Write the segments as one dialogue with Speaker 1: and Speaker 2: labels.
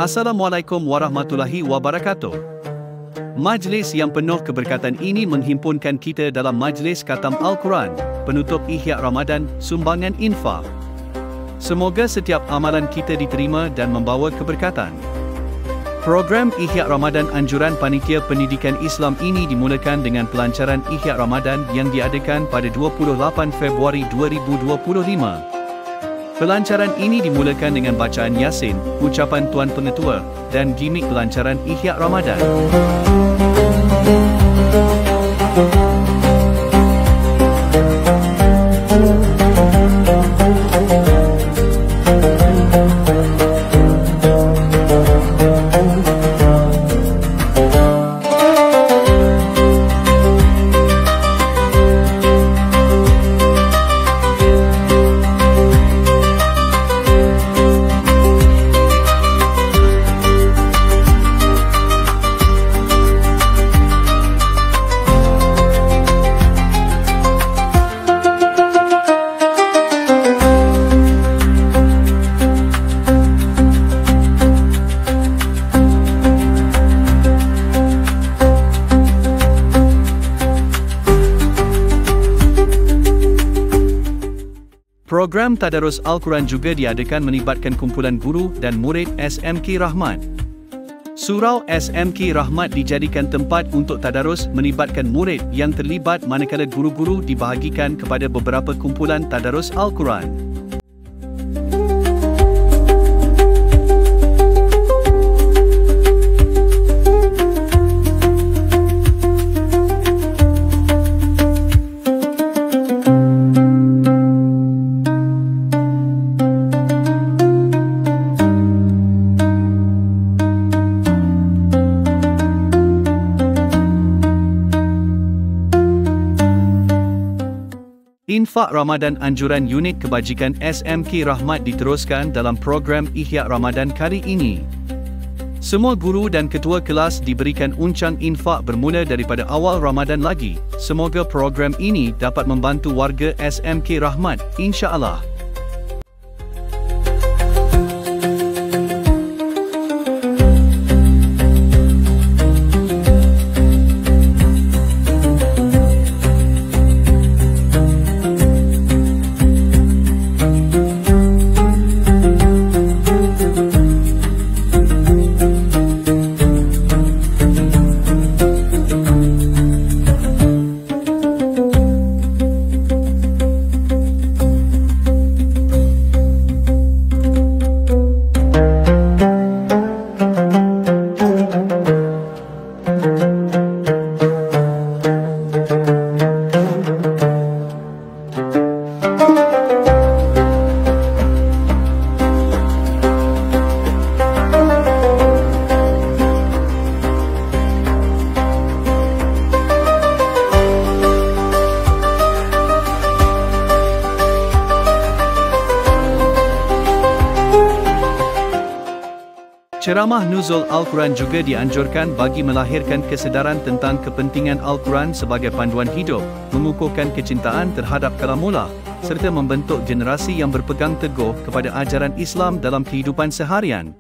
Speaker 1: Assalamualaikum warahmatullahi wabarakatuh. Majlis yang penuh keberkatan ini menghimpunkan kita dalam majlis khatam Al-Quran, penutup Ihya Ramadan, sumbangan infak. Semoga setiap amalan kita diterima dan membawa keberkatan. Program Ihya Ramadan anjuran Panitia Pendidikan Islam ini dimulakan dengan pelancaran Ihya Ramadan yang diadakan pada 28 Februari 2025. Pelancaran ini dimulakan dengan bacaan Yasin, ucapan Tuan Pengetua, dan gimik pelancaran Ihya Ramadan. Program Tadarus Al-Quran juga diadakan melibatkan kumpulan guru dan murid SMK Rahmat. Surau SMK Rahmat dijadikan tempat untuk tadarus melibatkan murid yang terlibat manakala guru-guru dibahagikan kepada beberapa kumpulan Tadarus Al-Quran. Infak Ramadan anjuran unit kebajikan SMK Rahmat diteruskan dalam program Ihya Ramadan kali ini. Semua guru dan ketua kelas diberikan uncang infak bermula daripada awal Ramadan lagi. Semoga program ini dapat membantu warga SMK Rahmat, insya-Allah. Ceramah Nuzul Al-Quran juga dianjurkan bagi melahirkan kesedaran tentang kepentingan Al-Quran sebagai panduan hidup, mengukuhkan kecintaan terhadap kalamullah, serta membentuk generasi yang berpegang teguh kepada ajaran Islam dalam kehidupan seharian.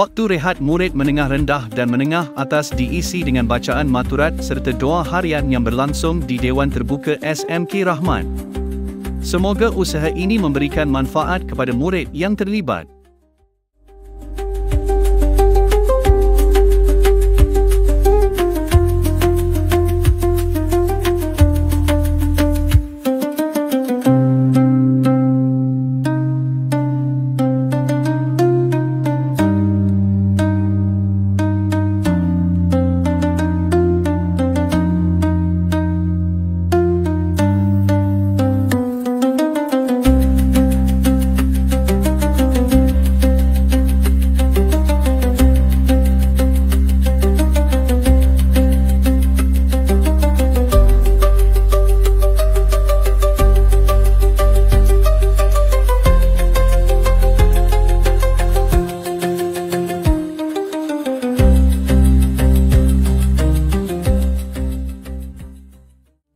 Speaker 1: Waktu rehat murid menengah rendah dan menengah atas diisi dengan bacaan maturat serta doa harian yang berlangsung di Dewan Terbuka SMK Rahmat. Semoga usaha ini memberikan manfaat kepada murid yang terlibat.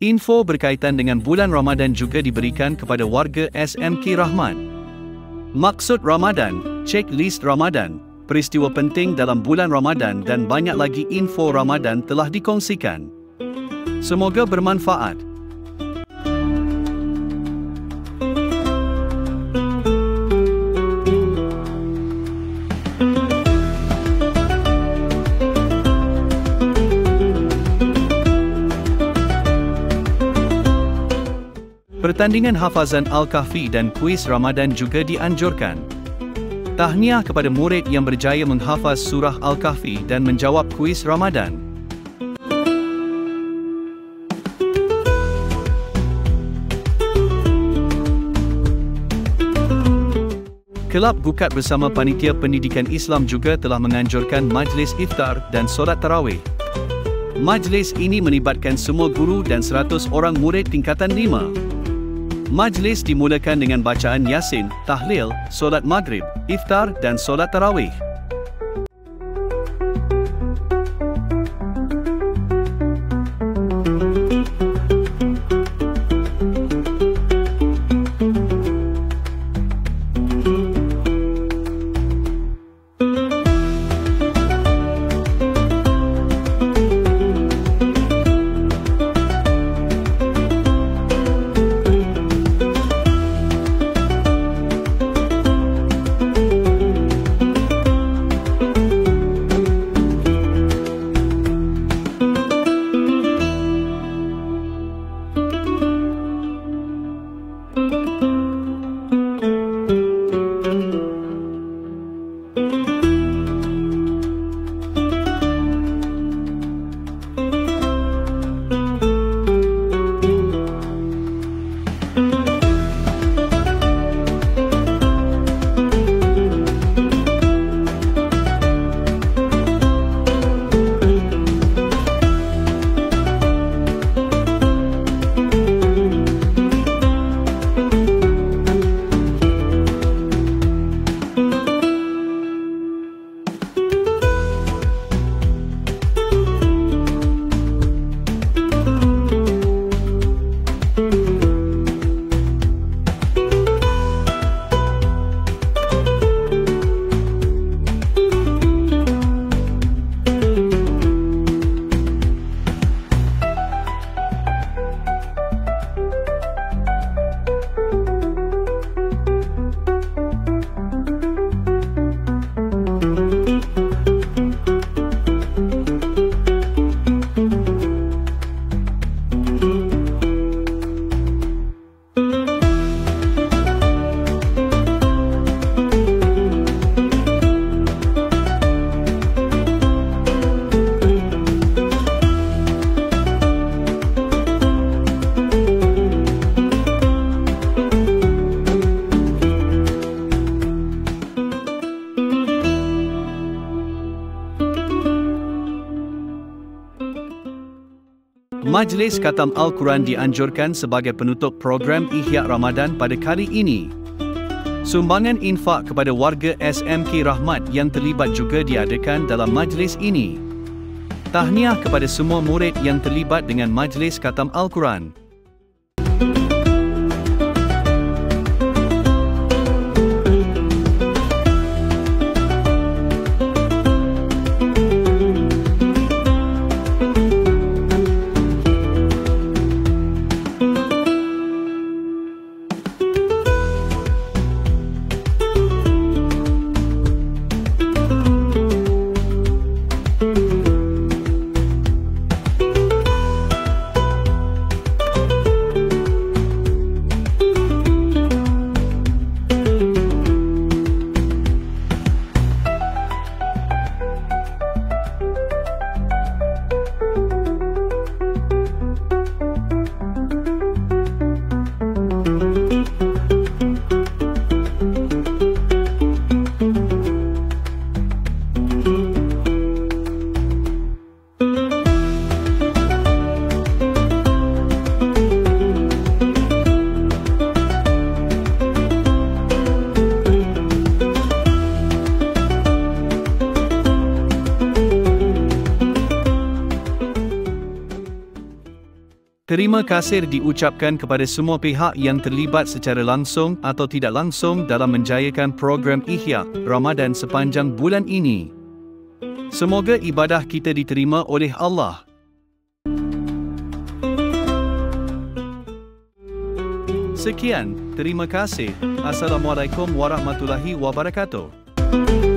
Speaker 1: Info berkaitan dengan bulan Ramadan juga diberikan kepada warga SMK Rahmat. Maksud Ramadan, cek list Ramadan, peristiwa penting dalam bulan Ramadan dan banyak lagi info Ramadan telah dikongsikan. Semoga bermanfaat. Pertandingan hafazan Al-Kahfi dan kuis Ramadan juga dianjurkan. Tahniah kepada murid yang berjaya menghafaz surah Al-Kahfi dan menjawab kuis Ramadan. Kelab Bukat bersama Panitia Pendidikan Islam juga telah menganjurkan majlis iftar dan solat tarawih. Majlis ini melibatkan semua guru dan 100 orang murid tingkatan 5. Majlis dimulakan dengan bacaan Yasin, tahlil, solat maghrib, iftar dan solat tarawih. Majlis Khatam Al-Quran dianjurkan sebagai penutup program Ihya Ramadan pada kali ini. Sumbangan infak kepada warga SMK Rahmat yang terlibat juga diadakan dalam majlis ini. Tahniah kepada semua murid yang terlibat dengan Majlis Khatam Al-Quran. Terima kasih diucapkan kepada semua pihak yang terlibat secara langsung atau tidak langsung dalam menjayakan program Ihya Ramadan sepanjang bulan ini. Semoga ibadah kita diterima oleh Allah. Sekian, terima kasih. Assalamualaikum warahmatullahi wabarakatuh.